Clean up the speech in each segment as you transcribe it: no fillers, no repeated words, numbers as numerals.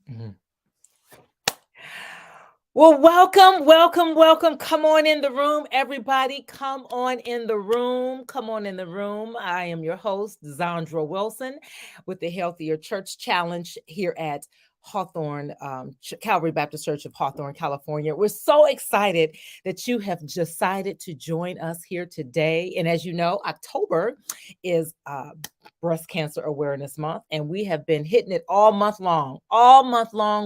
Mhm. Well, welcome, welcome, welcome. Come on in the room, everybody. Come on in the room. Come on in the room. I am your host, Zandra Wilson, with the Healthier Church Challenge here at Hawthorne, Calvary Baptist Church of Hawthorne, California. We're so excited that you have decided to join us here today. And as you know, October is Breast Cancer Awareness Month, and we have been hitting it all month long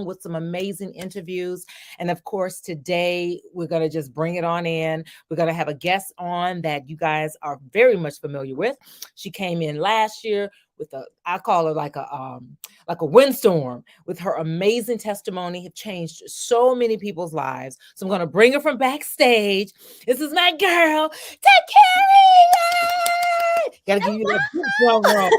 with some amazing interviews. And of course, today we're going to just bring it on in. We're going to have a guest on that you guys are very much familiar with. She came in last year with I call her like a windstorm with her amazing testimony, have changed so many people's lives. So I'm going to bring her from backstage. This is my girl, Tekquiree. Got to give you that big drum roll.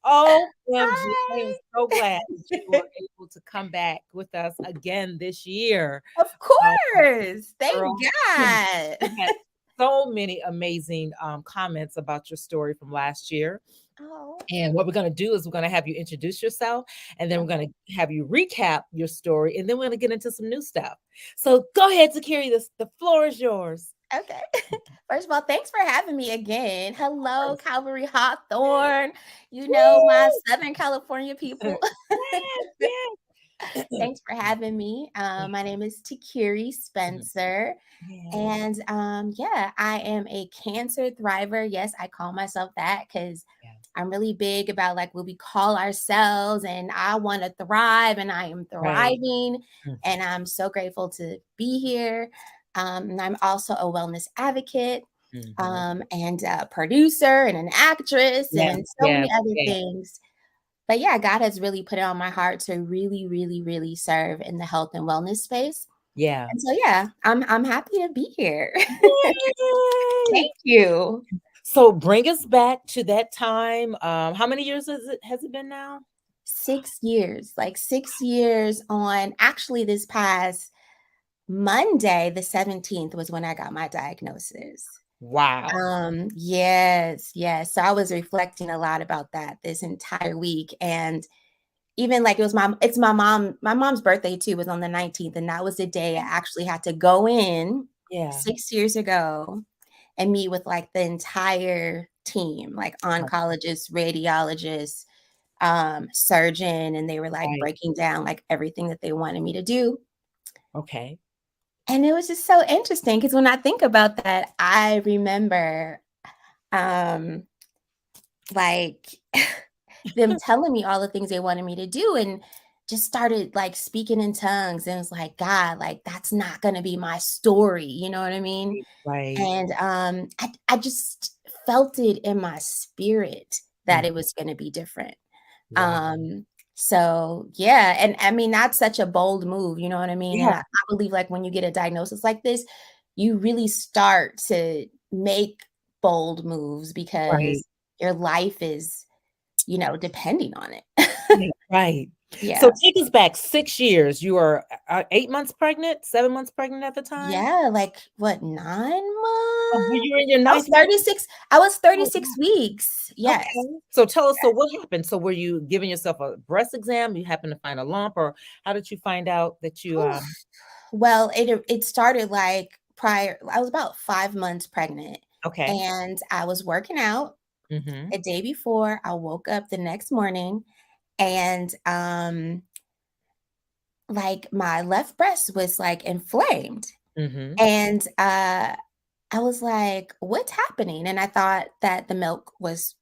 OMG, I am so glad that you were able to come back with us again this year. Of Um, course. Thank Girl, God. we had so many amazing comments about your story from last year. Oh, And what we're going to do is we're going to have you introduce yourself, and then we're going to have you recap your story, and then we're going to get into some new stuff. So go ahead, Tekquiree. The floor is yours. okay. First of all, thanks for having me again. Hello, Calvary Hawthorne. You know, my Southern California people. Yes, yes. Thanks for having me. My name is Tekquiree Spencer. Yeah. And yeah, I am a cancer thriver. Yes, I call myself that because Yeah. I'm really big about like what we call ourselves, and I want to thrive, and I am Right. thriving. Mhm. And I'm so grateful to be here. And I'm also a wellness advocate, Mhm. and a producer and an actress Yes, and so yes, many other yes. things. But yeah, God has really put it on my heart to really, really, really serve in the health and wellness space. Yeah. And so yeah, I'm happy to be here. Yay! Thank you. So bring us back to that time. How many years has it been now? 6 years, like 6 years on actually this past Monday, the 17th was when I got my diagnosis. Wow. Yes, yes. So I was reflecting a lot about that this entire week. And even like it's my mom's birthday too was on the 19th. And that was the day I actually had to go in Yeah. 6 years ago and meet with like the entire team, like oncologists, radiologists, surgeon, and they were like Right. breaking down like everything that they wanted me to do. Okay. And it was just so interesting because when I think about that, I remember um like them telling me all the things they wanted me to do, and just started like speaking in tongues, and it was like, God, like that's not gonna be my story, you know what I mean? Right. And I just felt it in my spirit that Mm. it was gonna be different. Wow. Um, so yeah, and I mean that's such a bold move, you know what I mean? Yeah. And I believe like when you get a diagnosis like this, you really start to make bold moves Right. because your life is, depending on it. Right. Right. So Yeah. take us back 6 years. You were 8 months pregnant, 7 months pregnant at the time. Yeah, like what, 9 Oh, months? you were in your I was ninth month. 36. I was Oh, 36 wow. weeks. Yes. Okay. So tell us. So what happened? So were you giving yourself a breast exam? You happened to find a lump, or how did you find out that you? Oof. Well, it started like prior. I was about 5 months pregnant, Okay. and I was working out Mm-hmm. a day before. I woke up the next morning, and like my left breast was like inflamed, Mm-hmm. and I was like, "What's happening?" And I thought that the milk was,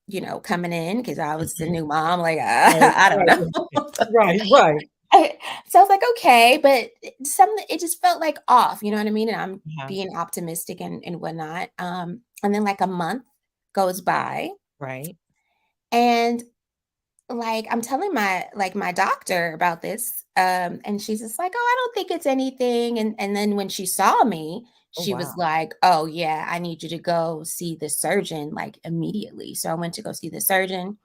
coming in because I was a Mhm. new mom. Like, Right, I don't right, know. right, right. So I was like, okay, but something it just felt like off, you know what I mean? And I'm Uh-huh. being optimistic and whatnot. And then like a month goes by, Right. and like I'm telling my doctor about this, and she's just like, "Oh, I don't think it's anything." And then when she saw me, Oh, she was wow. like, "Oh yeah, I need you to go see the surgeon like immediately." So I went to go see the surgeon,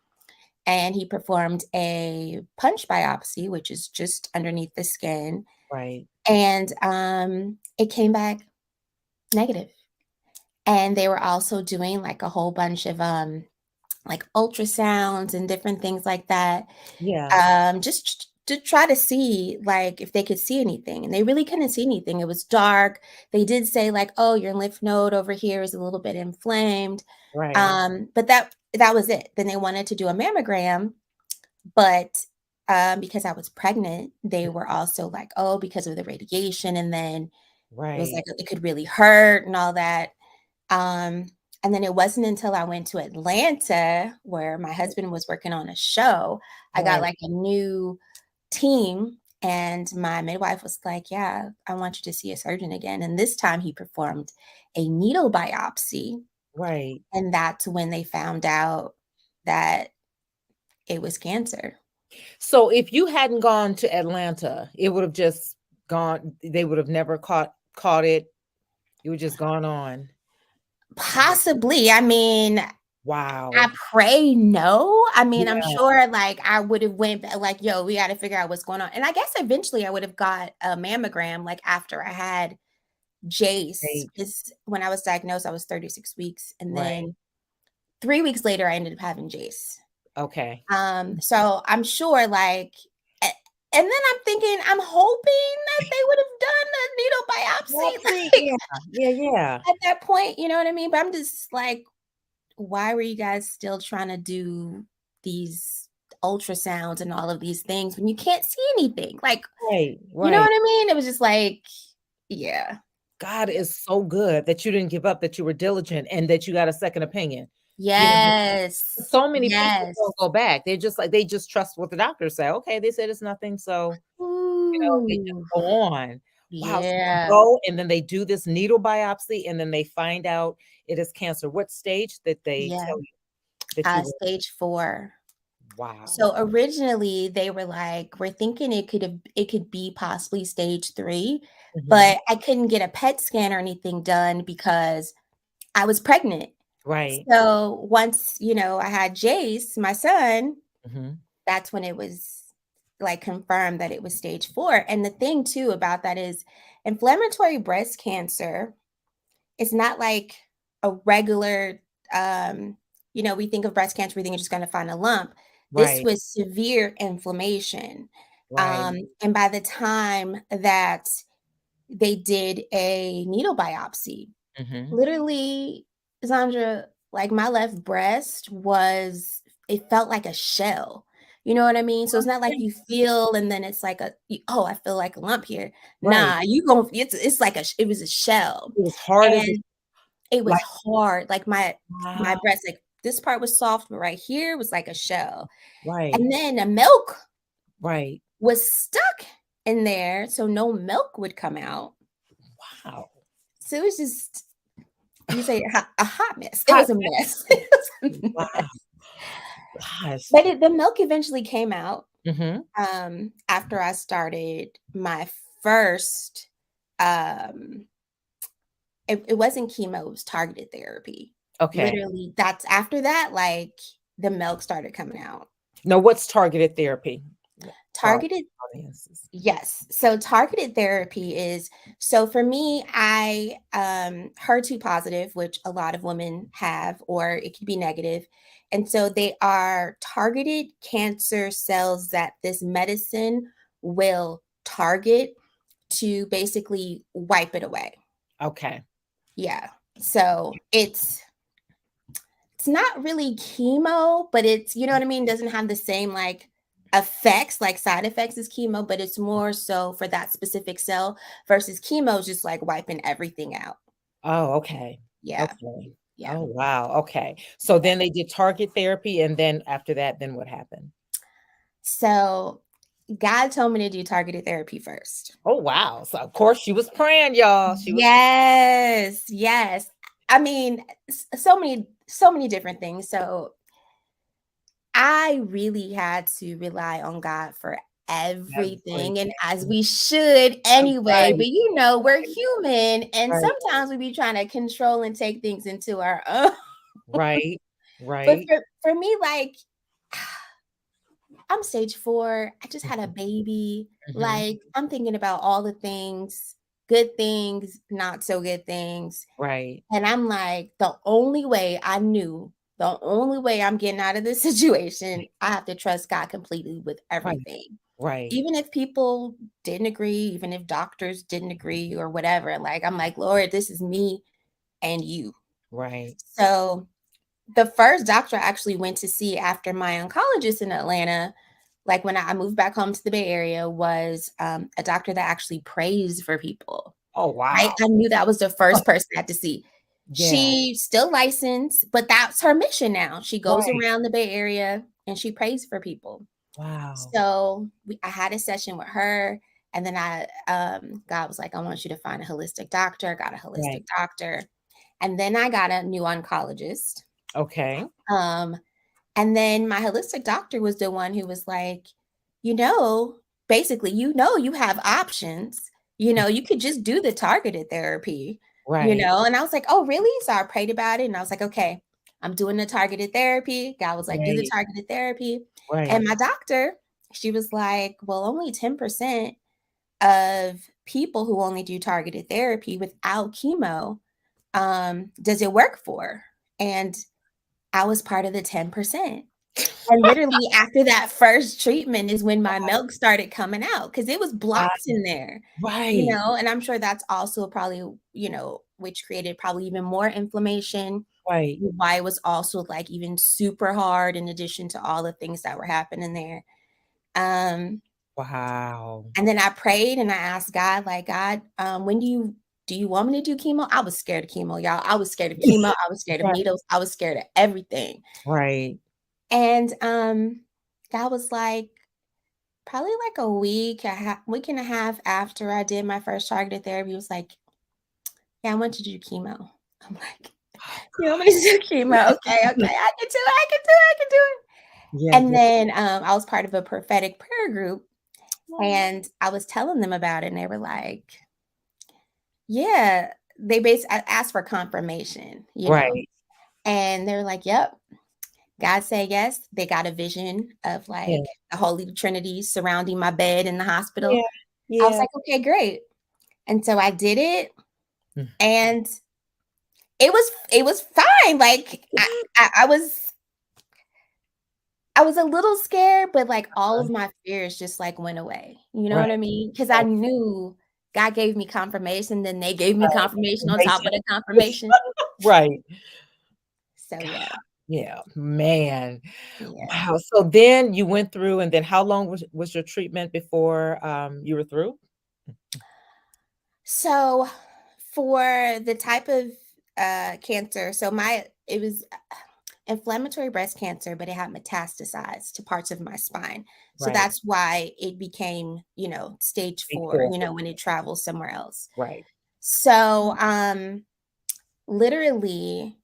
and he performed a punch biopsy, which is just underneath the skin, Right. and it came back negative. And they were also doing like a whole bunch of like ultrasounds and different things like that, Yeah. just to try to see like if they could see anything. And they really couldn't see anything. It was dark. They did say like, "Oh, your lymph node over here is a little bit inflamed." Right. But that was it. Then they wanted to do a mammogram, but because I was pregnant, they were also like, "Oh, because of the radiation," and then it was Right. like it could really hurt and all that. Um, and then it wasn't until I went to Atlanta where my husband was working on a show, I got Right. like a new team, and my midwife was like, "Yeah, I want you to see a surgeon again." And this time he performed a needle biopsy, Right. and that's when they found out that it was cancer. So if you hadn't gone to Atlanta, it would have just gone, they would have never caught it. It would just gone on. Possibly. I mean, I Wow. pray no. I mean, I'm Yeah. sure like I would have went like, yo, we got to figure out what's going on. And I guess eventually I would have got a mammogram like after I had Jace. Right. Because when I was diagnosed, I was 36 weeks. And Right. then 3 weeks later, I ended up having Jace. Okay. So I'm sure like, and then I'm thinking, I'm hoping that they would have done a needle biopsy Biopsy. like Yeah. Yeah. Yeah. at that point, you know what I mean? But I'm just like, why were you guys still trying to do these ultrasounds and all of these things when you can't see anything? Like, Right. you know Right. what I mean? It was just like, yeah. God is so good that you didn't give up, that you were diligent, and that you got a second opinion. You know, Yes. so many people Yes. don't go back. They're just like, they just trust what the doctors say. Okay, they said it's nothing, so they just Ooh. go on. Wow, so they Yeah. go and then they do this needle biopsy and then they find out it is cancer. What stage did they Yeah. tell you that you were? Stage 4. Wow. So originally they were like, we're thinking it could be possibly stage 3, Mhm. but I couldn't get a PET scan or anything done because I was pregnant. Right. So once, I had Jace, my son, Mhm. that's when it was like confirmed that it was stage 4. And the thing too about that is inflammatory breast cancer is not like a regular, we think of breast cancer, we think it's just going to find a lump. This Right. was severe inflammation. Right. And by the time that they did a needle biopsy, Mhm. literally, Sandra, like my left breast it felt like a shell. You know what I mean? So it's not like you Yes. feel and then it's like oh, I feel like a lump here. Right. Nah, you gon' it's like it was a shell. It was hard as And it was like, hard. Like my wow. breast, like this part was soft, but right here was like a shell. Right. And then the milk Right. was stuck in there, so no milk would come out. Wow. So it was just you say a hot mess. It Hot was a mess. It was a wow. mess. Gosh. But the milk eventually came out, Mhm. after I started my first, um it wasn't chemo, it was targeted therapy. Okay. Literally, that's after that, like, the milk started coming out. Now what's targeted therapy? For our Targeted audiences. Yes. So targeted therapy is so for me, I HER2 positive, which a lot of women have, or it could be negative. And so they are targeted cancer cells that this medicine will target to basically wipe it away. Okay. Yeah. So it's not really chemo, but it's you know what I mean, doesn't have the same like effects, like side effects as chemo, but it's more so for that specific cell versus chemo is just like wiping everything out. Oh, okay. Yeah. Okay. Yeah. Oh, wow. Okay. So Yeah. then they did target therapy, and then after that, then what happened? So God told me to do targeted therapy first. Oh, wow. So of course she was praying, y'all. She was Yes. Yes. I mean, so many different things. So I really had to rely on God for everything, and as everything. we should anyway, Right, but we're human and right, sometimes we be trying to control and take things into our own. right, But right. for me, like I'm stage 4, I just had a Mhm, baby. mhm. Like I'm thinking about all the things, good things, not so good things. Right. And I'm like, the only way I knew the only way I'm getting out of this situation, I have to trust God completely with Right. everything. Right. Even if people didn't agree, even if doctors didn't agree or whatever, like, I'm like, Lord, this is me and you. Right. So the first doctor I actually went to see after my oncologist in Atlanta, like when I moved back home to the Bay Area, was a doctor that actually prays for people. Oh, Right? wow. I knew that was the first person I had to see. Yeah. She's still licensed, but that's her mission now. She goes Right. around the Bay Area and she prays for people. Wow. So I had a session with her, and then God was like, I want you to find a holistic doctor. I got a Right. holistic doctor. And then I got a new oncologist. Okay. Um, and then my holistic doctor was the one who was like, you know, basically, you have options. You could just do the targeted therapy, Right. and I was like, oh, really? So I prayed about it and I was like, okay, I'm doing the targeted therapy. God was like, do the Right. targeted therapy. And Right. my doctor, she was like, well, only 10% of people who only do targeted therapy without chemo, does it work for? And I was part of the 10%. And literally after that first treatment is when my milk started coming out because it was Wow. blocked in there, Right. and I'm sure that's also probably, which created probably even more inflammation, Right. why it was also like even super hard in addition to all the things that were happening there. Um, Wow. and then I prayed and I asked God, like, God, when do you want me to do chemo? I was scared of chemo, y'all. I was scared of chemo. I was scared of Right. needles. I was scared of everything. Right. And God was like, probably like a week and a half after I did my first targeted therapy, he was like, yeah, I want you to do chemo. I'm like, Oh, you want me to do chemo? Okay, I can do it. I can do it. I can do it. yeah. And Yeah. then I was part of a prophetic prayer group Wow. and I was telling them about it and they were like, yeah, they basically asked for confirmation. Right. And they were like, yep, God said yes. They got a vision of Yeah. like the Holy Trinity surrounding my bed in the hospital. Yeah. I was Yeah. like, okay, great. And so I did it Mm. and it was fine. Like I was a little scared, but like all of my fears just like went away. You know Right. what I mean? Because I Right. knew God gave me confirmation, then they gave me confirmation on top Information. of the confirmation. Right. So yeah, Yeah. Man. yeah. Wow. So then you went through, and then how long was your treatment before you were through? So for the type of cancer, so my it was inflammatory breast cancer, but it had metastasized to parts of my spine. So Right. that's why it became, stage 4, Before. when it travels somewhere else. Right. So, literally,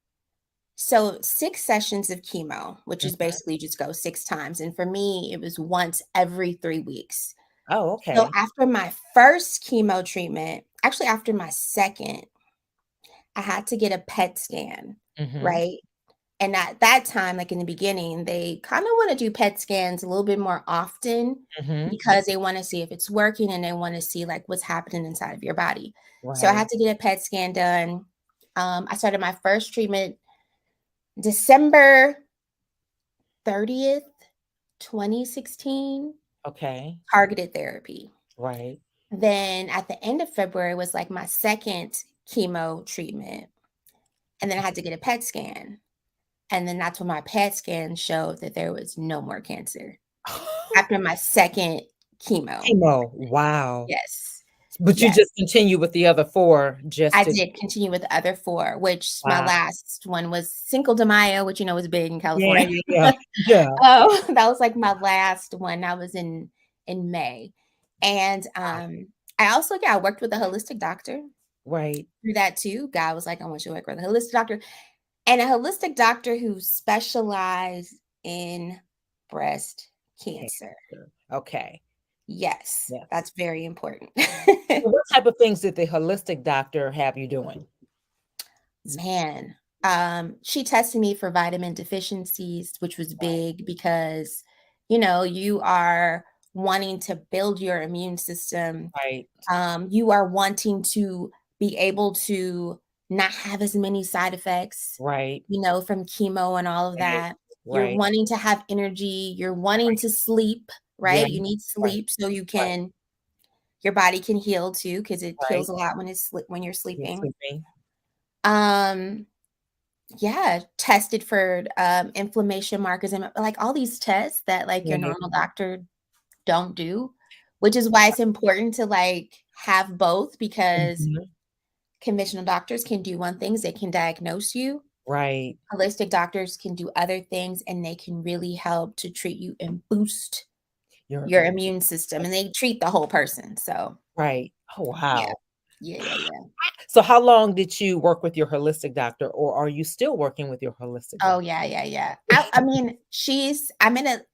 so 6 sessions of chemo, which is Mhm. basically just go 6 times. And for me, it was once every 3 weeks. Oh, So okay. after my first chemo treatment, actually after my second, I had to get a PET scan, Mhm. right? And at that time, like in the beginning, they kind of want to do PET scans a little bit more often Mhm. because they want to see if it's working and they want to see like what's happening inside of your body. So I Right. had to get a PET scan done. I started my first treatment December 30th, 2016, Okay. targeted therapy. Right. Then at the end of February was like my second chemo treatment. And then I had to get a PET scan. And then that's when my PET scan showed that there was no more cancer after my second chemo. Chemo. Wow. Yes. But you Yes. just continue with the other 4 just I to. did continue with the other 4, which my Wow. last one was Cinco de Mayo, which, is big in Yeah, California. yeah, yeah. Yeah. That was like my last one. That was in May. And Wow. I worked with a holistic doctor Right. through that too. God was like, I want you to work with a holistic doctor. And a holistic doctor who specialized in breast cancer. Cancer. Okay. Yes, Yes. that's very important. So what type of things did the holistic doctor have you doing? Man, she tested me for vitamin deficiencies, which was Right. big because, you are wanting to build your immune system. Right. You are wanting to be able to not have as many side effects, Right. from chemo and all of Right. that. You're Right. wanting to have energy, you're wanting to sleep, Yeah. right? You need Right. sleep so Right. your body can heal too, because it Right. heals a lot when you're You're sleeping. sleeping. Um, yeah, tested for inflammation markers and like all these tests that like your Right. normal doctor don't do, which is why it's important to like have both, because Mhm. conventional doctors can do one things, they can diagnose you. Right. Holistic doctors can do other things and they can really help to treat you and boost You're your immune system, and they treat the whole person. So, right. Oh, yeah. wow. Yeah, yeah, yeah. So how long did you work with your holistic doctor, or are you still working with your holistic Oh, doctor? yeah, yeah, yeah. I mean,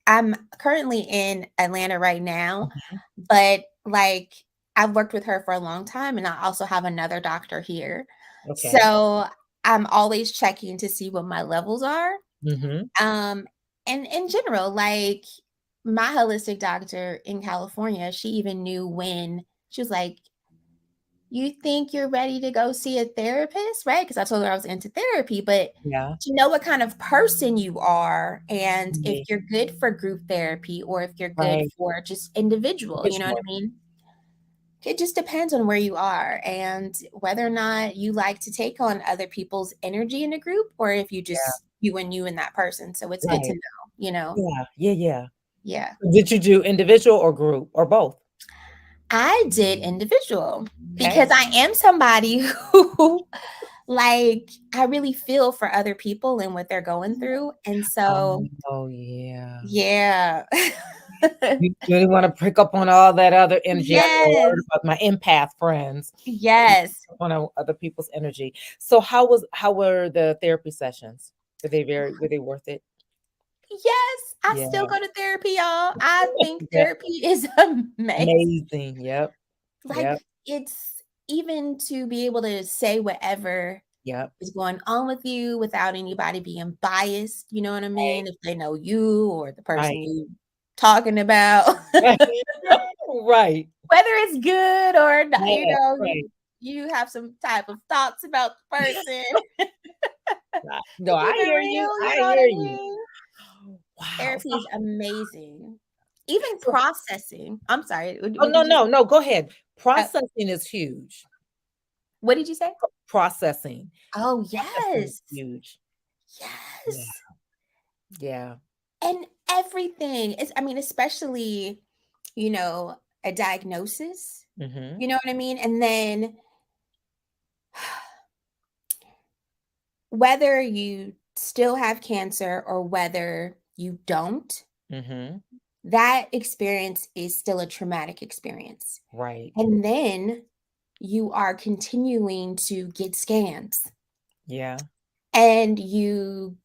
I'm currently in Atlanta right now, Mhm. but, like, I've worked with her for a long time, and I also have another doctor here. Okay. So, I'm always checking to see what my levels are. Mhm. Um, and in general, like, my holistic doctor in California, she even knew when she was like, "You think you're ready to go see a therapist?" Right? Because I told her I was into therapy, but Yeah. to know what kind of person you are and if Right. you're good for group therapy or if you're good Right. for just individual, you know what Visual. I mean? It just depends on where you are and whether or not you like to take on other people's energy in a group or if you Yeah. just you and that person. So it's good to Right. know, you know? Yeah. Yeah, yeah. Yeah. Did you do individual or group or both? I did individual Okay. because I am somebody who like I really feel for other people and what they're going through. And so, Oh, yeah. yeah. You really wanna pick up on all that other energy. I know a lot Yes. about my empath friends. They pick Yes. up on other people's energy. So how were the therapy sessions? Were they worth it? Yes. I Yeah. still go to therapy, y'all. I think Yeah. therapy is amazing. Amazing. Yep. Like, Yep. it's even to be able to say whatever Yep. is going on with you without anybody being biased, you know what I Right. mean? If they know you or the person Right. you talking about. Right. Whether it's good or not, Yeah. Right. you have some type of thoughts about the person. No, To I keep it hear you. real, you I know what hear I you. mean? Wow. Therapy is amazing. Even So processing I'm sorry, oh, what no, did you no, no, go ahead. uh, Processing is huge. what did you say? Processing. Oh, Processing is yes. huge. Yeah. Yes. Yeah. And everything is I mean, especially, a diagnosis, Mhm. you know what I mean? And then whether you still have cancer or whether you don't, Mhm. that experience is still a traumatic experience. Right. And then you are continuing to get scans Yeah. and you're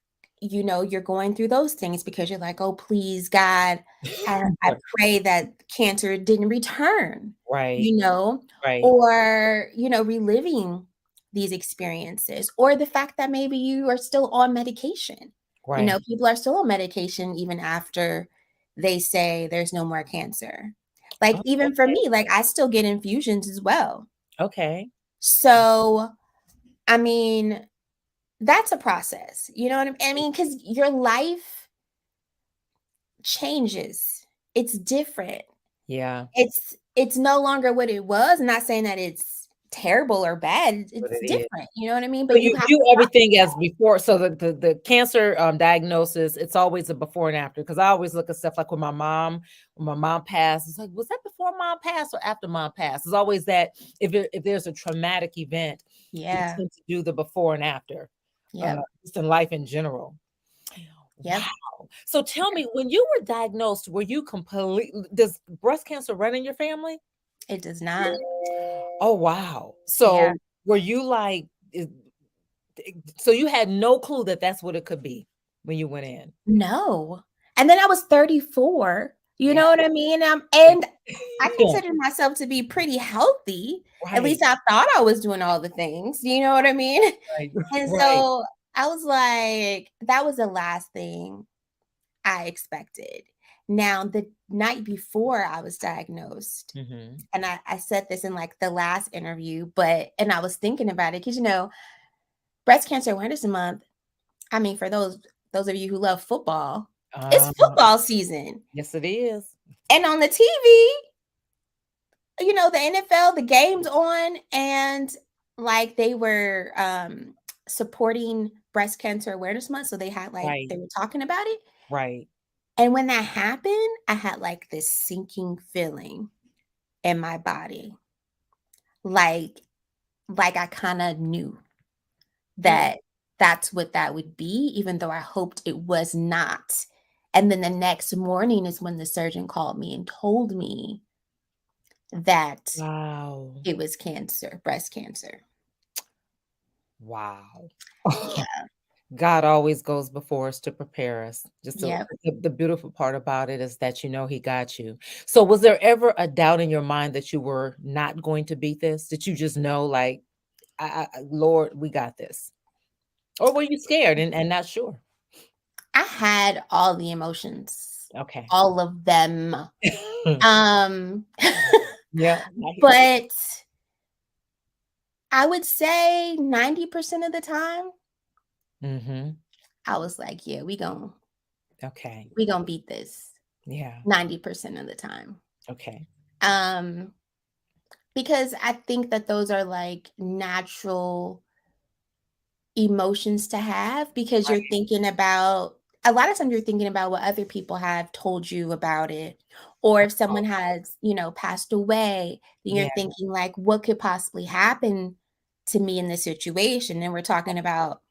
going through those things because you're like, oh, please, God, I Right. pray that cancer didn't return, Right. you know, Right. or, reliving these experiences, or the fact that maybe you are still on medication. Right. People are still on medication even after they say there's no more cancer. Like, Oh, even for okay. me, like, I still get infusions as well. Okay. So, I mean, that's a process, you know what I mean? Because your life changes. It's different. Yeah. It's no longer what it was. I'm not saying that it's terrible or bad. What It's it is. different. You know what I mean? So But you you have do to everything as before. So the cancer diagnosis, it's always a before and after. Because I always look at stuff like when my mom passed, it's like, was that before mom passed or after mom passed? It's always that if there's a traumatic event, we Yeah. tend to do the before and after, Yep. just in life in general. Yep. Wow. So tell me, when you were diagnosed, were you does breast cancer run in your family? It does not. Oh, wow. Yeah. So were you like, so you had no clue that that's what it could be when you went in? No. And then I was 34. You Yeah. know what I mean? Yeah. And I Yeah. consider myself to be pretty healthy. At Right. least I thought I was doing all the things. You know what I mean? Right. And Right. so I was like, that was the last thing I expected. Now, the night before I was diagnosed, Mhm. and I said this in like the last interview, and I was thinking about it because, Breast Cancer Awareness Month, I mean, for those of you who love football, it's Uh, football season. yes, it is. And on the TV, the NFL, the game's on, and like they were supporting Breast Cancer Awareness Month. So they had Right, they were talking about it. right. And when that happened, I had like this sinking feeling in my body. Like I kind of knew Yeah. that that's what that would be, even though I hoped it was not. And then the next morning is when the surgeon called me and told me that Wow. it was cancer, breast cancer. Wow. Yeah. God always goes before us to prepare us. Just Yep. the beautiful part about it is that you know He got you. So, was there ever a doubt in your mind that you were not going to beat this? Did you just know, like, Lord, we got this? Or were you scared and not sure? I had all the emotions, Okay. all of them. Um, Yeah, I hear you. but I would say 90% of the time, Mhm. I was like, yeah, Okay. we gonna beat this Yeah. 90% of the time. Okay. Um, because I think that those are like natural emotions to have because you're Right. thinking about a lot of times you're thinking about what other people have told you about it. Or if someone Oh, has, passed away, then you're yeah. thinking like, what could possibly happen to me in this situation? And we're talking about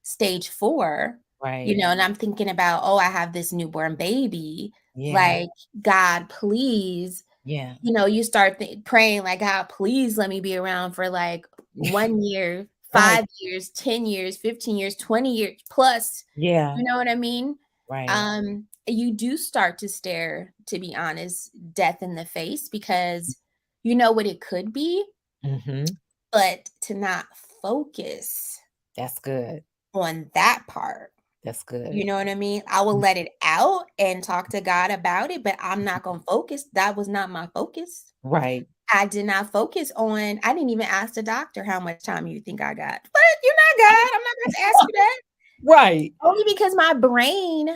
stage 4, Right. and I'm thinking about, oh, I have this newborn baby. Yeah. Like, God, please, Yeah. you start praying like, God, please let me be around for like 1 year, Right. 5 years, 10 years, 15 years, 20 years plus. Yeah. You know what I mean? Right. You do start to stare, to be honest, death in the face because you know what it could be, Mhm. but to not focus That's good. on that part. That's You good. know what I mean? I will Mm, let it out and talk to God about it, but I'm not gonna focus. That was not my focus. right. I did not focus on I didn't even ask the doctor how much time you think I got. What? You're not God. I'm not about to ask you that. Right. Only because my brain,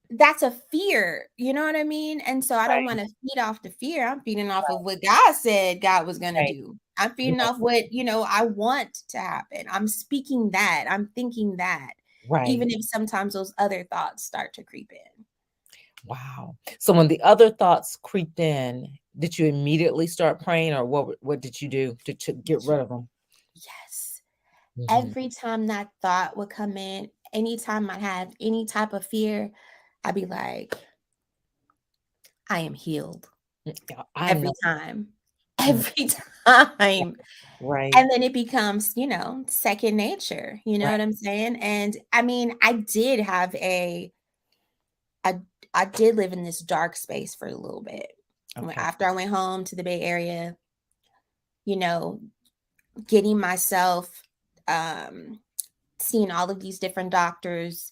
that's a fear. You know what I mean? And so I don't Right. want to feed off the fear. I'm feeding off of what God said God was gonna Right. do. I'm feeding Yeah. off what, I want to happen. I'm speaking that. I'm thinking that. Right. Even if sometimes those other thoughts start to creep in. Wow. So when the other thoughts creeped in, did you immediately start praying, or what did you do to get rid of them? Yes. Mhm. Every time that thought would come in, anytime I have any type of fear, I'd be like, I am healed Yeah, I every know. time, Mm, every time. right. And then it becomes, second nature. You know Right. what I'm saying? And I mean, I, I did live in this dark space for a little bit. Okay. After I went home to the Bay Area, you know, getting myself, um, seeing all of these different doctors,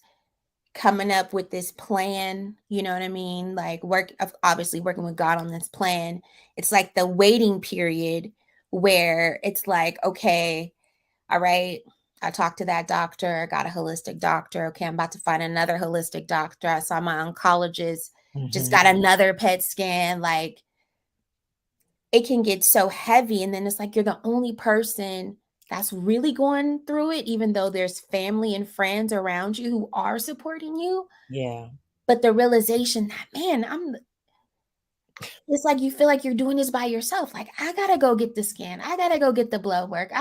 coming up with this plan, you know what I mean? Like obviously working with God on this plan. It's like the waiting period where it's like, okay, all right, I talked to that doctor, I got a holistic doctor. Okay, I'm about to find another holistic doctor. I saw my oncologist, just Mhm. got another PET scan. Like it can get so heavy. And then it's like you're the only person that's really going through it, even though there's family and friends around you who are supporting you. Yeah. But the realization that, man, it's like you feel like you're doing this by yourself. Like, I gotta go get the scan. I gotta go get the blood work.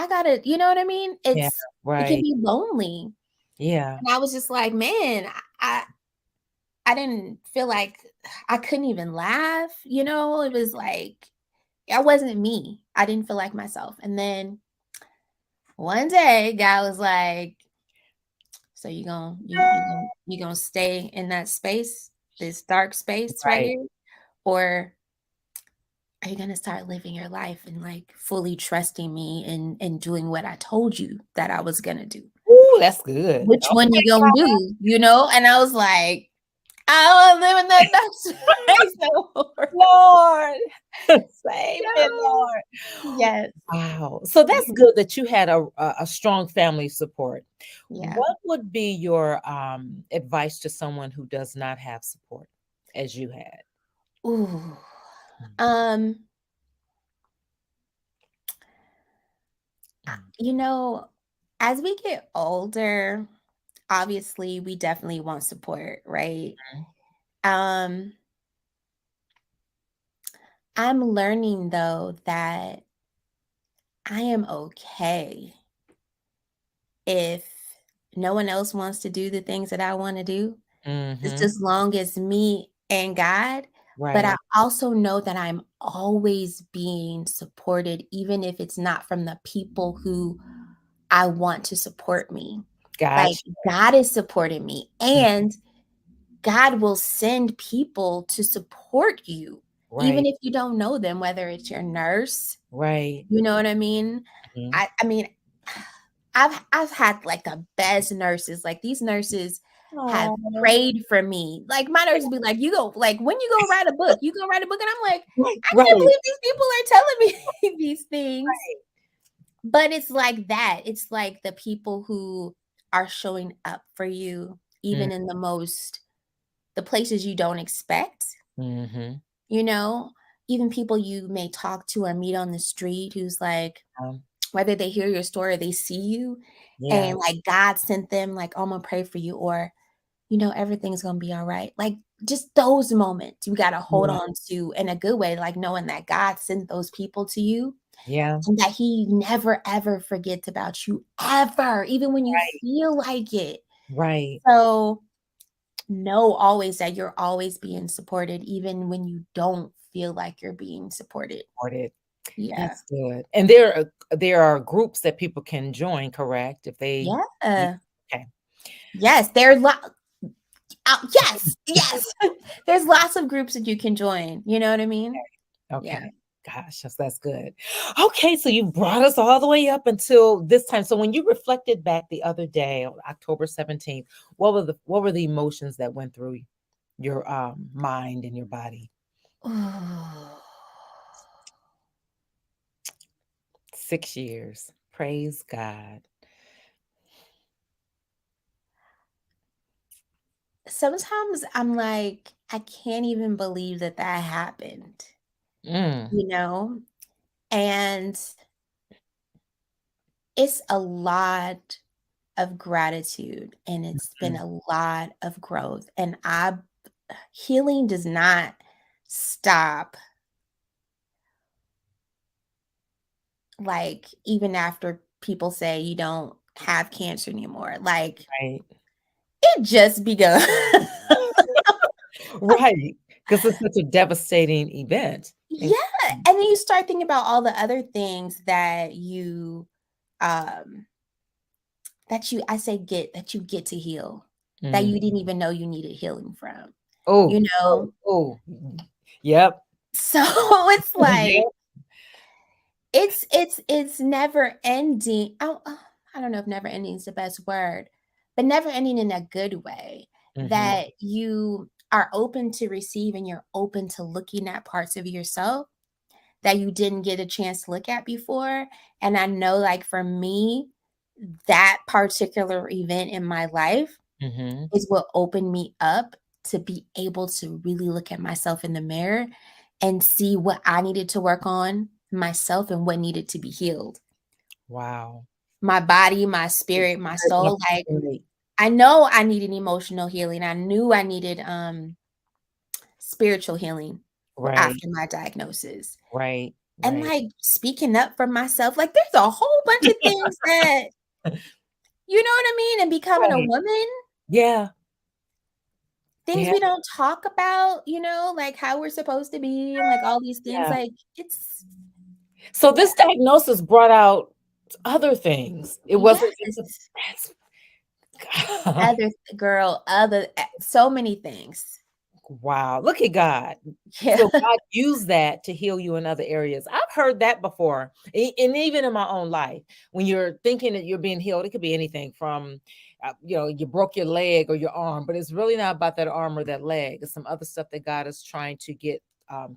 You know what I mean? Yeah. It can Right. be lonely. Yeah. And I was just like, man, I didn't feel like I couldn't even laugh. It was like, I wasn't me. I didn't feel like myself. And then one day, God was like, so you gonna stay in that space, this dark space right Right. here, or are you gonna start living your life and like fully trusting me and doing what I told you that I was gonna do? Ooh, that's good. Which one you gonna do? And I was like, I don't live in that dark space no more. Lord. Save me, No. Lord. Yes. Wow. So that's good that you had a strong family support. Yeah. What would be your advice to someone who does not have support as you had? Ooh. Mm, Um, mm, you know, as we get older, obviously we definitely want support, right? mm, Um, I'm learning though that I am okay if no one else wants to do the things that I want to do, just mhm. as long as me and God. But I Right. also know that I'm always being supported, even if it's not from the people who I want to support me. Like, Gotcha. God is supporting me, Mm, and God will send people to support you, even right. if you don't know them, whether it's your nurse, Right. you know what I mean? Mhm. I mean, I've had, like, the best nurses, like, these nurses have Aw. prayed for me. Like, my nurse be like, "You go like, when you gonna write a book? You gonna write a book?" And I'm like, Right. "I can't Right. believe these people are telling me these things." But it's like that. It's like the people who are showing up for you, Mm, even in the places you don't expect, mhm. you know? Even people you may talk to or meet on the street who's like, Um, whether they hear your story or they see you yeah. and like God sent them, like, "Oh, I'm gonna pray for you," or, "Everything's gonna be all right." Like, just those moments you gotta hold Yeah. on to in a good way, like knowing that God sent those people to you Yeah. and that He never ever forgets about you ever, even when you Right. feel like it. Right. So, know always that you're always being supported, even when you don't feel like you're being supported. Supported. Yeah. That's good. And there are groups that people can join, correct? If they yeah, Yeah. okay. Yes, there's yes, yes. There's lots of groups that you can join, you know what I mean? Yeah. Okay. Gosh, that's good. Okay, so you brought us all the way up until this time. So when you reflected back the other day on October 17th, what were the emotions that went through your mind and your body? Ooh. 6 years. Praise God. Sometimes I'm like, I can't even believe that that happened, Mm, you know? And it's a lot of gratitude and it's been mm, a lot of growth. And I healing does not stop, like, even after people say you don't have cancer anymore. Like, right. it just begun. Right. Because it's such a devastating event. Yeah, and then you start thinking about all the other things um I say that you get to heal, that Mm. you didn't even know you needed healing from, Oh, you oh, know? oh. Yep. So, it's like Yep. it's never ending. I don't know if never ending is the best word, but never ending in a good way, Mhm. that you are open to receive and you're open to looking at parts of yourself that you didn't get a chance to look at before. And I know, like, for me, that particular event in my life Mhm. is what opened me up to be able to really look at myself in the mirror and see what I needed to work on myself and what needed to be healed. Wow. My body, my spirit, my Right, soul. Like, right, I know I needed emotional healing. I knew I needed spiritual healing right, after my diagnosis. right, And, right. like, speaking up for myself, like, there's a whole bunch of things that, you know what I mean? And becoming a Right. woman, Yeah, things yeah, we don't talk about, like how we're supposed to be and like all these things, yeah. like, it's So yeah. this diagnosis brought out other things. It wasn't just a Yes. that's God. Other girl, other so many things. Wow, look at God. Yeah. So God used that to heal you in other areas. I've heard that before, and even in my own life, when you're thinking that you're being healed, it could be anything from, you broke your leg or your arm, but it's really not about that arm or that leg. It's some other stuff that God is trying to get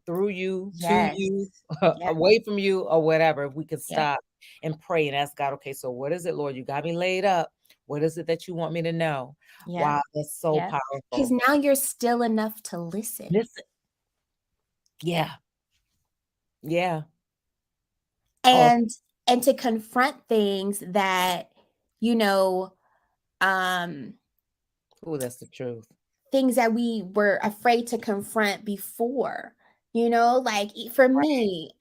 through you, to you, Yes. Yep. away from you, or whatever. If we could Yep. stop and pray and ask God, okay, so what is it, Lord? You got me laid up. What is it that you want me to know? Yep. Wow, that's so Yep. Because powerful. now you're still enough to listen. Listen, yeah, yeah. Oh, And to confront things that, you know, um, oh, that's the truth. things that we were afraid to confront before. Like for me,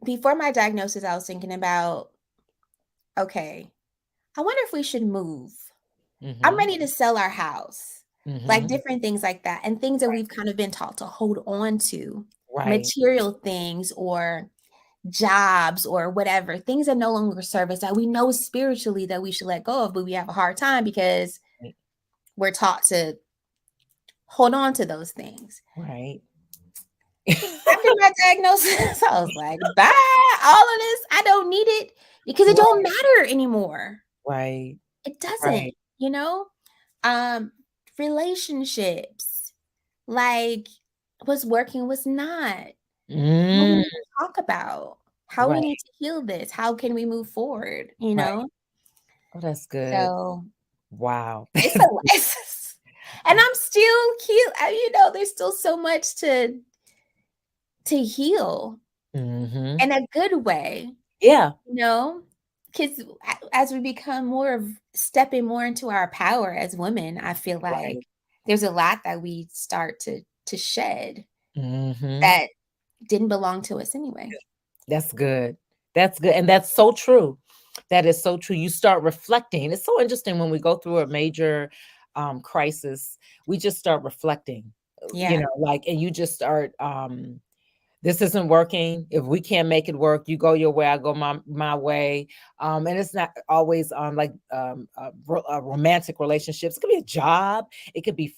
before my diagnosis, I was thinking about, okay, I wonder if we should move. I'm Mm-hmm. ready to sell our house. Like Mm-hmm. different things like that. And things that we've kind of been taught to hold on to, Right. material things or jobs or whatever, things that no longer serve us that we know spiritually that we should let go of, but we have a hard time because Right. we're taught to hold on to those things. Right. After my diagnosis, I was like, bye, all of this. I don't need it because it don't matter anymore. Right. It doesn't, Right. you know? Um, Relationships, like what's working, what's not. What we Mm, need to talk about. How we right. need to heal this. How can we move forward, you Right. know? Oh, that's good. So Wow. it's a and I'm still heal. There's still so much to heal Mm-hmm. in a good way, Yeah. you know, because as we become more of stepping more into our power as women, I feel like Right. there's a lot that we start to shed Mm-hmm. that didn't belong to us anyway. That's good. That's good. And that's so true. That is so true. You start reflecting. It's so interesting when we go through a major crisis, we just start reflecting, Yeah. like, and you just start, this isn't working. If we can't make it work, you go your way, I go my way. And it's not always on like romantic relationships. It could be a job. It could be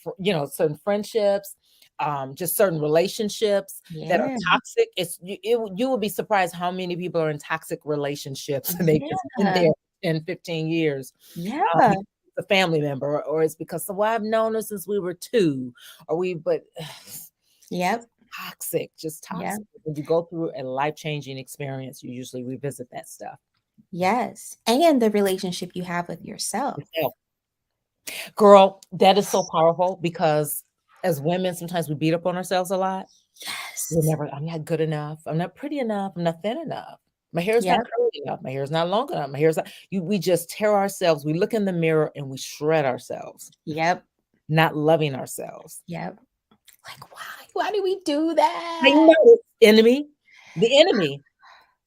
certain friendships, just certain relationships that are Yeah. toxic. You will be surprised how many people are in toxic relationships and they've just been Yeah. there 10, 15 years. Yeah. Because it's a family member, or it's because I've known her since we were two, but Yep. toxic, just Yep. toxic. When you go through a life-changing experience, you usually revisit that stuff. Yes. And the relationship you have with yourself. Yourself. Girl, that is so powerful because as women, sometimes we beat up on ourselves a lot. Yes. I'm not good enough. I'm not pretty enough. I'm not thin enough. My hair is not Yep. curly enough. My hair is not long enough. My hair is not, we just tear ourselves. We look in the mirror and we shred ourselves, Yep. not loving ourselves. Yep. Like, why? Why do we do I that? know, enemy, the enemy.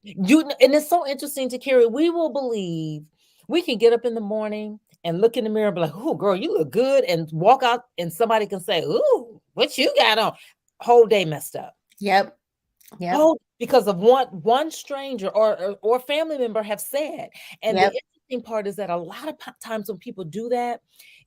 And it's so interesting to carry. We will believe we can get up in the morning and look in the mirror and be like, "Oh, girl, you look good," and walk out, and somebody can say, "Ooh, what you got on?" Whole day messed up. Yep. Yep. Oh, because of one stranger or family member have said. And the Yep. interesting part is that a lot of times when people do that,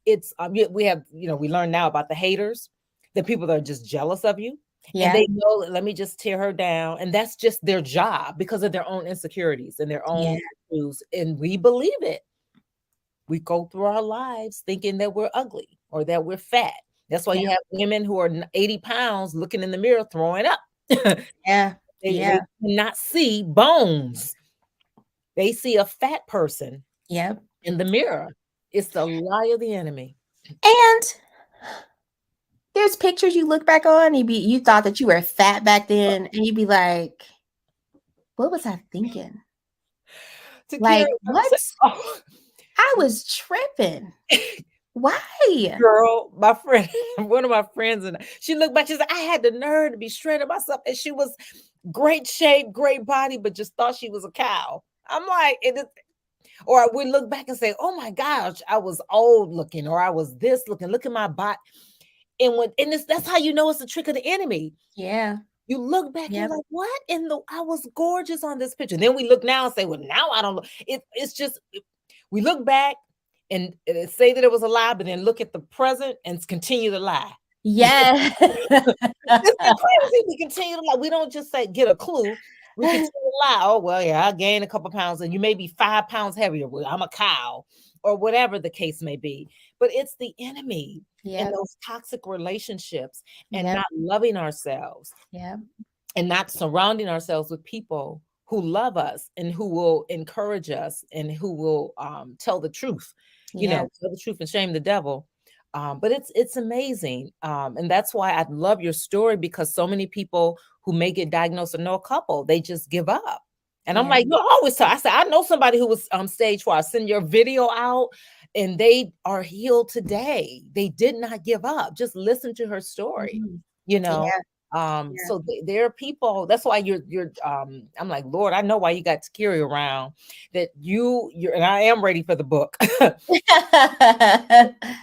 it's we have we learn now about the haters, the people that are just jealous of you, and Yeah. they know, let me just tear her down, and that's just their job because of their own insecurities and their Yeah. own issues, and we believe it. We go through our lives thinking that we're ugly or that we're fat. That's why Yeah. you have women who are 80 pounds looking in the mirror throwing up. Yeah. They Yeah. cannot see bones. They see a fat person Yep. in the mirror. It's the lie of the enemy. And there's pictures you look back on, you thought that you were fat back then, and you'd be like, what was I thinking? To carry, Like, what? oh, I was tripping. Why? girl, my friend, one of my friends, and she looked back. She said, "I had the nerve to be shredding myself," and she was great shape, great body, but just thought she was a cow. I'm like, or we look back and say, "Oh my gosh, I was old looking, or I was this looking. Look at my body." That's how you know it's a trick of the enemy. Yeah. You look back, you're Yep. like, "What in the I was gorgeous on this picture." Then we look now and say, "Well, now I don't look." It's just we look back and say that it was a lie, but then look at the present and continue to lie. Yeah. It's so crazy. We continue to lie. We don't just say get a clue. We could tell a lie. Oh, well, yeah, I gained a couple pounds and you may be 5 pounds heavier. Well, I'm a cow or whatever the case may be. But it's the enemy in Yep. those toxic relationships and Yep. not loving ourselves Yep. and not surrounding ourselves with people who love us and who will encourage us and who will tell the truth, Yeah. tell the truth and shame the devil. But it's amazing, and that's why I love your story because so many people who may get diagnosed or know a couple, they just give up. And I'm Yeah. like, you always talk. I said, I know somebody who was stage 4. I send your video out, and they are healed today. They did not give up. Just listen to her story. Mhm. You know, Yeah. Yeah. so there are people. That's why you're. I'm like, Lord, I know why you got Tekquiree around. That you're, and I am ready for the book.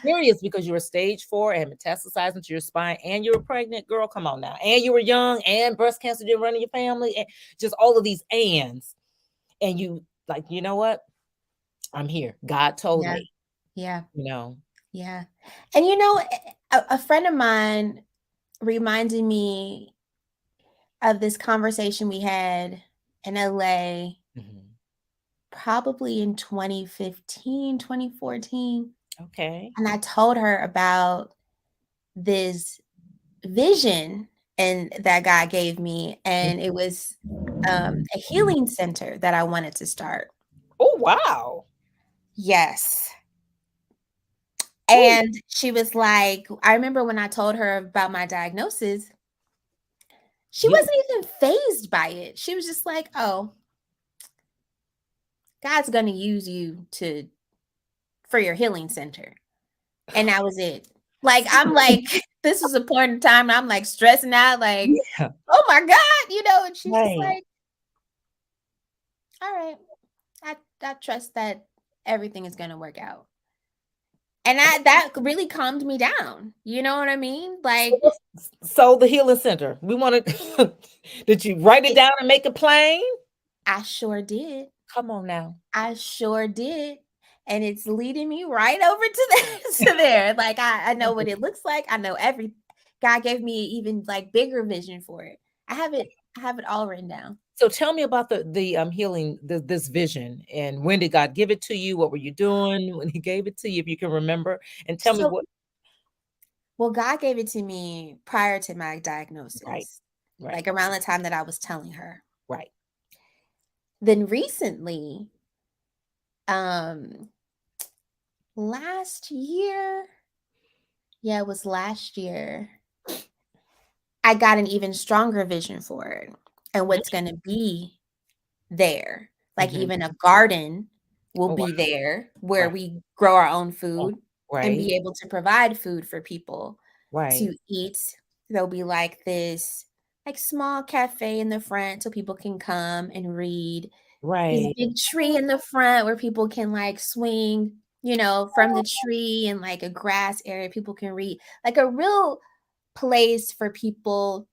Serious because you were stage 4 and metastasizing to your spine, and you were pregnant, girl. Come on now, and you were young, and breast cancer didn't run in your family, and just all of these ands, and you like, you know what? I'm here. God told Yeah. me. Yeah. You know. Yeah. And a friend of mine reminded me of this conversation we had in LA Mhm. probably in 2015, 2014. Okay. And I told her about this vision and that God gave me. And it was a healing center that I wanted to start. Oh wow. Yes. Ooh, And she was like, I remember when I told her about my diagnosis, she healing. wasn't even fazed by it. She was just like, oh, God's going to use you for your healing center. And that was it. Like, I'm like, this was a point in time, I'm like stressing out, like, Yeah. oh my God, and she's just Right. like, all right, I trust that everything is gonna work out. And that really calmed me down. You know what I mean? So, Like, so the healing center. We want to. Did you write it it, down and make it plain? I sure did. Come on now. I sure did. And it's leading me right over to to there. Like I know what it looks like. I know every God gave me even like bigger vision for it. I have it all written down. So tell me about the healing this vision and when did God give it to you? What were you doing when He gave it to you? If you can remember, and tell me So what. well, God gave it to me prior to my Right, diagnosis, right, like around the time that I was telling her. right. Then recently, um, last year, yeah, it was last year, I got an even stronger vision for it and what's gonna be there. Like Mm-hmm. even a garden will Oh wow. be there where Right, we grow our own oh, food and right, be able to provide food for people right, to eat. There'll be like this like small cafe in the front so people can come and read. This right, big tree in the front where people can like swing, from the tree and like a grass area people can read. Like a real place for people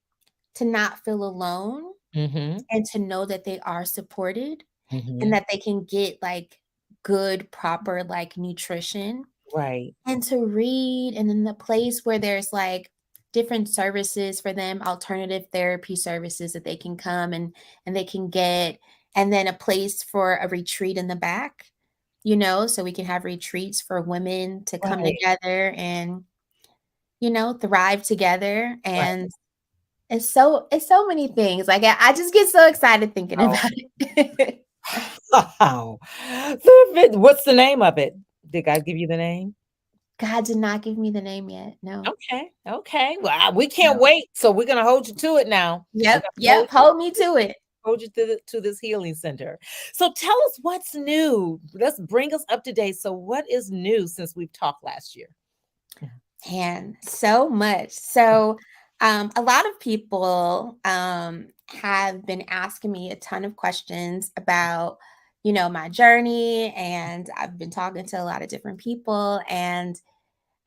to not feel alone mm-hmm, and to know that they are supported and mm-hmm, that they can get like good, proper like nutrition right, and to read. And in the place where there's like different services for them, alternative therapy services that they can come and they can get, and then a place for a retreat in the back, so we can have retreats for women to come right, together and thrive together. right. And it's so many things. Like I just get so excited thinking Oh, about it. wow. What's the name of it? Did God give you the name? God did not give me the name yet. No. Okay, okay. Well, we can't No. wait, so we're gonna hold you to it now. We're Yep. gonna Yep. Hold me to it. hold you to this healing center. So tell us what's new. Let's bring us up to date. So what is new since we've talked last year? And so much. So, a lot of people have been asking me a ton of questions about, my journey, and I've been talking to a lot of different people. And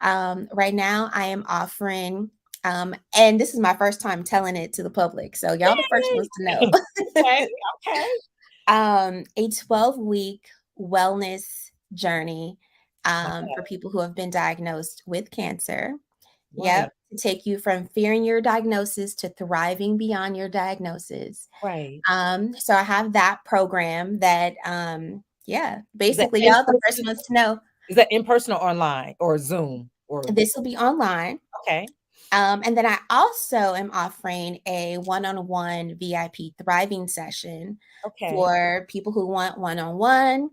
right now, I am offering, and this is my first time telling it to the public, so y'all the first Yay! ones to know. Okay, okay. A 12-week wellness journey for Okay. people who have been diagnosed with cancer. Yep. Right. To take you from fearing your diagnosis to thriving beyond your diagnosis. Right. So I have that program that, yeah, Is that basically, in y'all the first person? ones to know. Is that in person or online or Zoom or This will be online. okay. And then I also am offering a one-on-one VIP thriving session Okay. for people who want one-on-one.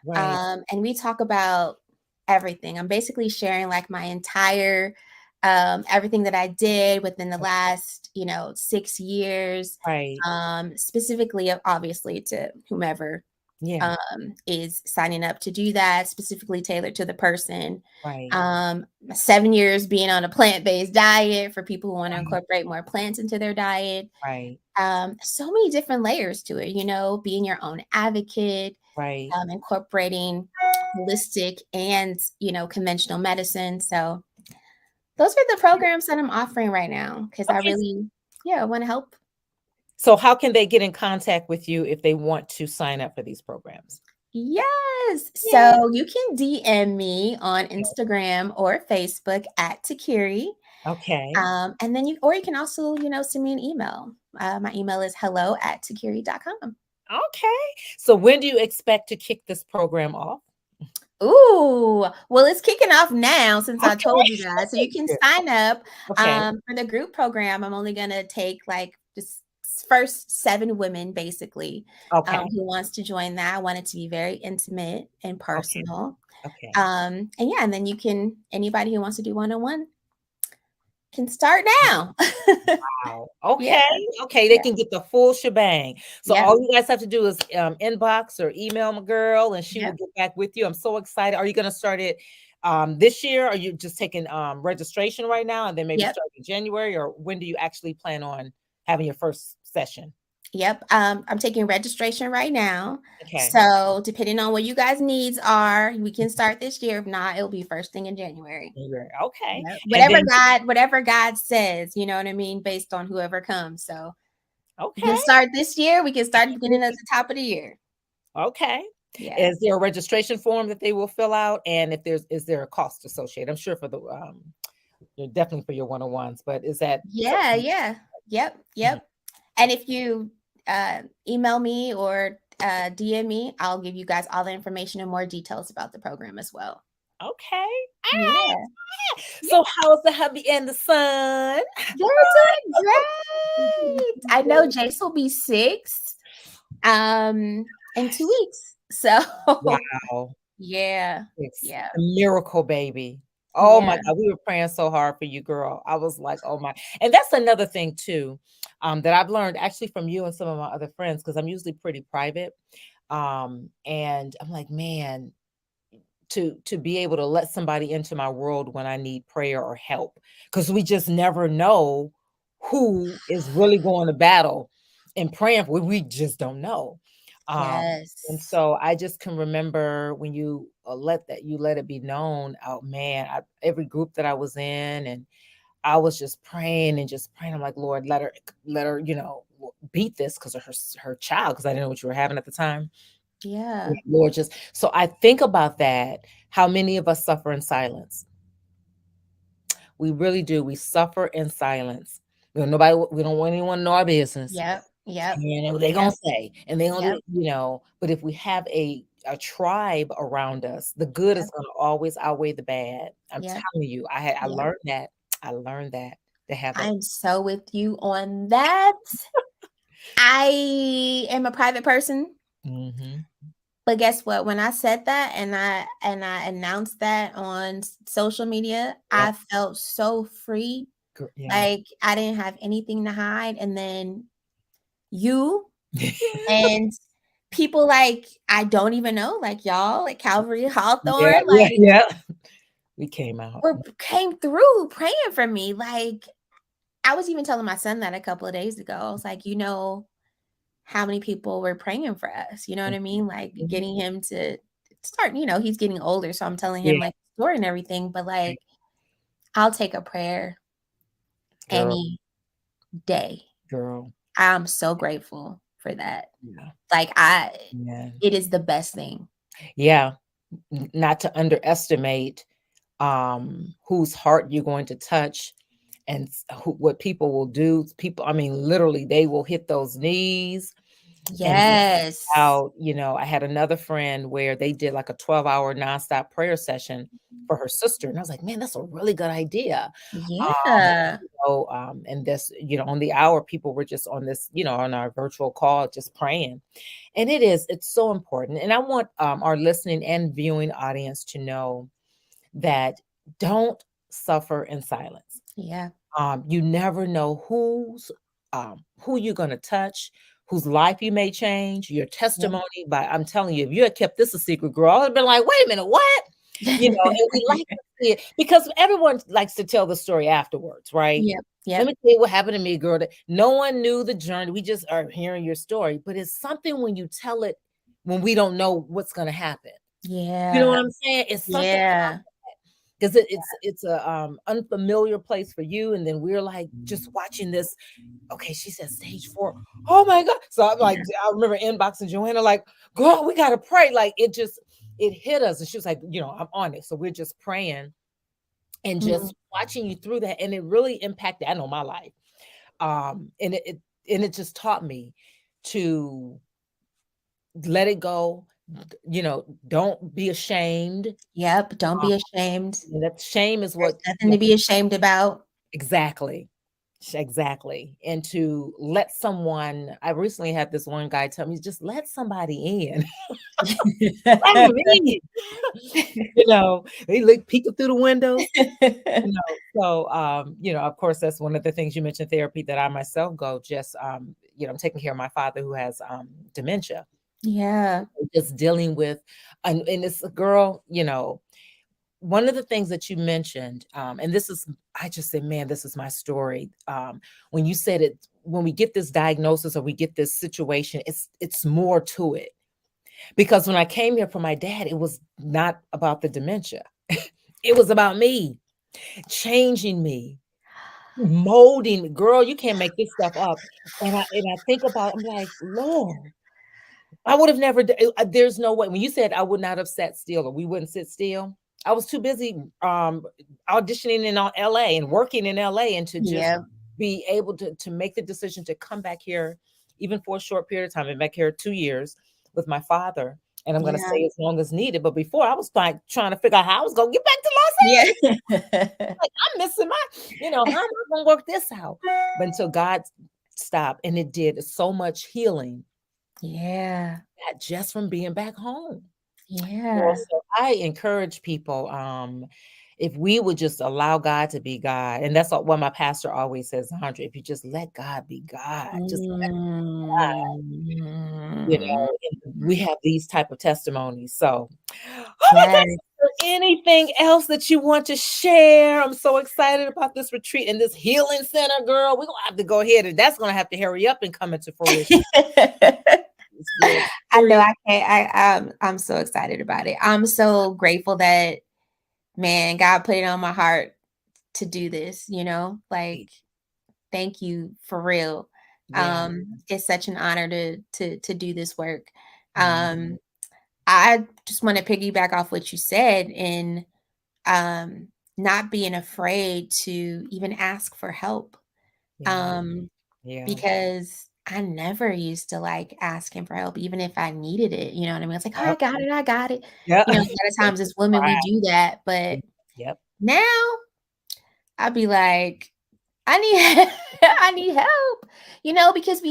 Right. And we talk about everything. I'm basically sharing like my entire everything that I did within the last, 6 years, Right. specifically, obviously, to whomever Yeah. is signing up to do that, specifically tailored to the person. Right. 7 years being on a plant-based diet for people who want to Right. incorporate more plants into their diet. Right. So many different layers to it, being your own advocate, Right. incorporating holistic and, conventional medicine. So those are the programs that I'm offering right now because I Okay. really, yeah, want to help. So how can they get in contact with you if they want to sign up for these programs? Yes. Yeah. So you can DM me on Instagram or Facebook at Tekquiree. Okay. And then you can also, send me an email. My email is hello@tekquiree.com. Okay. So when do you expect to kick this program off? Ooh, well, it's kicking off now since I told you Okay. that. So you can Good. sign up Okay. for the group program. I'm only going to take like just first 7 women basically Okay. who wants to join that. I want it to be very intimate and Okay. personal. Okay. And yeah, and then anybody who wants to do one-on-one can start now. Wow. Yeah, Okay. Okay. They yeah, can get the full shebang. So yep, all you guys have to do is inbox or email my girl and she will yep, get back with you. I'm so excited. Are you going to start it this year? Or are you just taking registration right now and then maybe yep. start in January? Or when do you actually plan on having your first session? Yep. I'm taking registration right now. Okay. So depending on what you guys' needs are, we can start this year. If not, it'll be first thing in January. January. Okay. Yep. And Whatever then, God says, you know what I mean, based on whoever comes. So we can okay. start this year. We can start beginning at the top of the year. Okay. Yeah. Is there a registration form that they will fill out? And if is there a cost associated? I'm sure for the definitely for your one-on-ones, but is that Yeah. something? Yeah. Yep. Mhm. Yep. And if you email me or DM me, I'll give you guys all the information and more details about the program as well. Okay. Yeah. So how's the hubby and the son? They're doing great. I know Jace will be 6 in 2 weeks. So Wow. yeah. It's Yeah. a miracle baby. Oh my Yeah. God, we were praying so hard for you, girl. I was like, oh my. And that's another thing too, that I've learned actually from you and some of my other friends, because I'm usually pretty private. And I'm like, man, to be able to let somebody into my world when I need prayer or help, because we just never know who is really going to battle and praying for. We just don't know. And Yes. so I just can remember when you let it be known. Oh man, every group that I was in, and I was just praying and just praying. I'm like, Lord, let her, beat this because of her child, because I didn't know what you were having at the time. Yeah. Lord, just so I think about that, how many of us suffer in silence. We really do. We suffer in silence. We don't want anyone to know our business. Yep. Yep. And they gonna Yep. say, and they gonna Yep. do, but if we have a tribe around us, the good Yep. is gonna always outweigh the bad. I'm Yep. telling you, I Yep. learned that. I learned that to have that. I'm so with you on that. I am a private person. Hmm. But guess what? When I said that and I announced that on social media, Yeah. I felt so free. Yeah. Like I didn't have anything to hide. And then you and people like I don't even know, like y'all, like Calvary Yeah, Hawthorne, yeah, like yeah. We came out. came through praying for me. Like I was even telling my son that a couple of days ago. I was like, how many people were praying for us? You know what I mean? Like Mhm. getting him to start, he's getting older. So I'm telling him Yeah, like the story and everything, but right. like I'll take a prayer Girl, any day. girl. I'm so grateful for that. Yeah. Like Yeah. it is the best thing. Yeah. Not to underestimate. whose heart you're going to touch, and what people will do. People, I mean, literally, they will hit those knees and Yes. out. I had another friend where they did like a 12-hour nonstop prayer session for her sister, and I was like, man, that's a really good idea. Um, Yeah. and this, on the hour, people were just on this, on our virtual call, just praying. And it's so important. And I want our listening and viewing audience to know that don't suffer in silence. Yeah. You never know who you're going to touch, whose life you may change. Your Yep. testimony, by I'm telling you, if you had kept this a secret, girl, I'd have been like, wait a minute, what? And we like to see it because everyone likes to tell the story afterwards, right? Yep. Let Yep. me tell you what happened to me, girl. That no one knew the journey. We just are hearing your story, but it's something when you tell it when we don't know what's going to happen. You know Yeah. what I'm saying? It's something Yeah. because it's a unfamiliar place for you, and then we're like just watching this. Okay, she said stage 4. Oh my god! So I'm like, I remember inboxing Joanna like, girl, we gotta pray. Like it hit us, and she was like, I'm on it. So we're just praying and Mm. just watching you through that, and it really impacted. I know my life, and it just taught me to let it go. Don't be ashamed. Yep. Don't be ashamed. And that shame is There's what nothing to be ashamed about. exactly. Exactly. And to let someone, I recently had this one guy tell me, just let somebody in. Let 'em in. They look peeking through the windows. So of course, that's one of the things you mentioned therapy that I myself go just I'm taking care of my father who has dementia. Yeah. Just dealing with and it's a girl, one of the things that you mentioned, and I just said, man, this is my story. When you said it, when we get this diagnosis or we get this situation, it's more to it. Because when I came here for my dad, it was not about the dementia. It was about me, changing me, molding me. Girl, you can't make this stuff up. And I think about, I'm like, Lord, I would have never, there's no way. When you said I would not have sat still or we wouldn't sit still, I was too busy auditioning in LA and working in LA, and to just Yeah. be able to make the decision to come back here, even for a short period of time. I'm back here 2 years with my father, and I'm going to Yeah. stay as long as needed. But before, I was like trying to figure out how I was going to get back to Los Yeah. Angeles. Like, I'm missing how am I going to work this out? But until God stopped, and it did so much healing Yeah. just from being back home. Yeah. So I encourage people, if we would just allow God to be God, and that's what my pastor always says, Andre, if you just let God be God, just let God, Mm. and we have these type of testimonies. So, oh my goodness, Yes. is there anything else that you want to share? I'm so excited about this retreat and this healing center, girl. We're gonna have to go ahead, and that's gonna have to hurry up and come into fruition. This girl I know serious. I can't I'm so excited about it. I'm so grateful that, man, God put it on my heart to do this, like, thank you for real. Yeah. It's such an honor to do this work. Yeah. Um, I just want to piggyback off what you said and um not being afraid to even ask for help. Yeah. Um, Yeah. because I never used to like asking for help, even if I needed it. You know what I mean? It's like, oh, I Yep. got it, I got it. Yeah. A lot of times as women, we Right. do that, but Yep. now I'd be like, I need I need help, because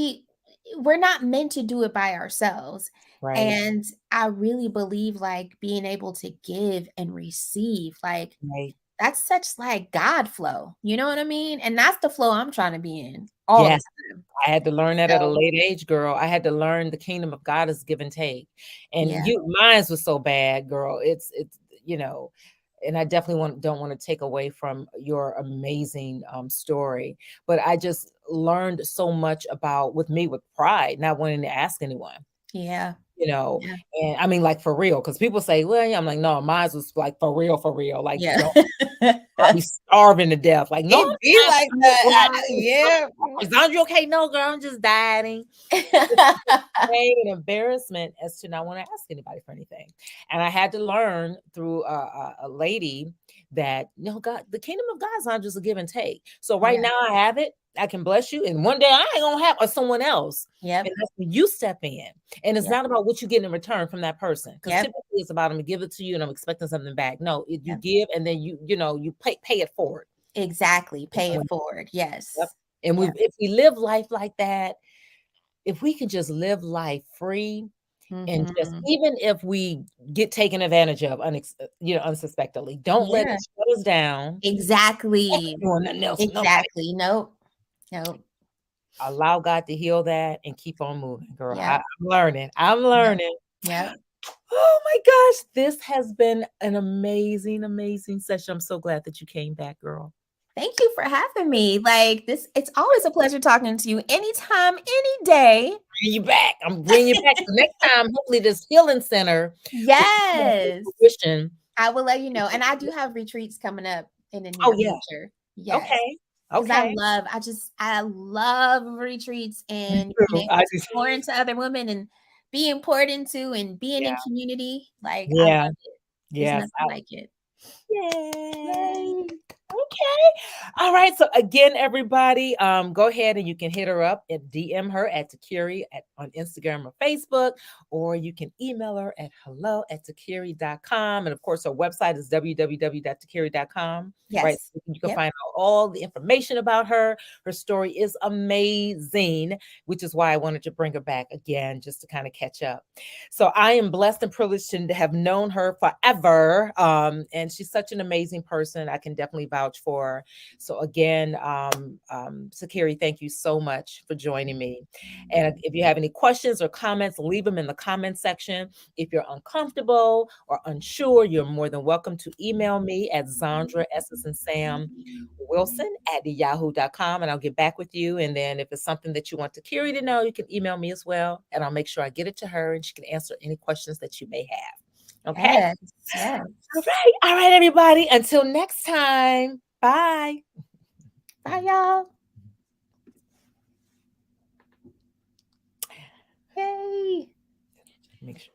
we're not meant to do it by ourselves. Right. And I really believe like being able to give and receive, like Right. that's such like God flow. You know what I mean? And that's the flow I'm trying to be in all the Yes. time. I had to learn that at a So late age, girl. I had to learn the kingdom of God is give and take. And yeah, mine's was so bad, girl. It's you know, and I definitely don't want to take away from your amazing story. But I just learned so much about with me with pride, not wanting to ask anyone. yeah, You know, yeah, and I mean, like for real, because people say, well, yeah, I'm like, no, mine was like for real. Like, yeah. don't I'll be starving to death. Like, no, It be like I'm that. I not. know, yeah. Is Andrea okay? No, girl, I'm just dieting. Shame and embarrassment as to not want to ask anybody for anything. And I had to learn through a lady that, God, the kingdom of God is not just a give and take. So right Yeah. now I have it. I can bless you, and one day I ain't gonna have or someone else. Yep. And that's when you step in. And it's Yep. not about what you get in return from that person. Because Yep. typically it's about I'm gonna give it to you and I'm expecting something back. No, you Yep. give and then you pay it forward. Exactly. Pay it forward. Yep. Yes. And Yeah. if we live life like that, if we can just live life free and just Mhm. even if we get taken advantage of unsuspectedly, don't let Yeah. it shut us down. Exactly. Doing nothing else for nobody. Exactly. Nope. Nope. Allow God to heal that and keep on moving, girl. Yep. I'm learning. I'm Yep. learning. Yep. Oh my gosh, this has been an amazing, amazing session. I'm so glad that you came back, girl. Thank you for having me. Like this, it's always a pleasure talking to you anytime, any day. Bring you back. I'm bringing you back. The next time, hopefully, this healing center will come into Yes. fruition. I will let you know. And I do have retreats coming up in the Oh near yeah. future. Yes. Okay. Because Okay. I love retreats Me and too. being able I to just pour into other women and being poured into and being in yeah. community. Like I Yeah. love it. There's Yes. nothing like it. Yay. Yay. Okay. All right. So again, everybody, go ahead and you can hit her up and DM her at Tekquiree on Instagram or Facebook, or you can email her at hello@tekquiree.com. And of course, her website is www.tekquiree.com. Right. Yes. So you can Yep. find out all the information about her. Her story is amazing, which is why I wanted to bring her back again, just to kind of catch up. So I am blessed and privileged to have known her forever. And she's such an amazing person. I can definitely vouch for her. So again, Tekquiree, thank you so much for joining me. And if you have any questions or comments, leave them in the comment section. If you're uncomfortable or unsure, you're more than welcome to email me at Zandra and Sam Wilson at yahoo.com, and I'll get back with you. And then if it's something that you want Tekquiree to know, you can email me as well, and I'll make sure I get it to her and she can answer any questions that you may have. Okay. Yes. Yes. All right. All right, everybody. Until next time. Bye. Bye, y'all. Yay. Make sure.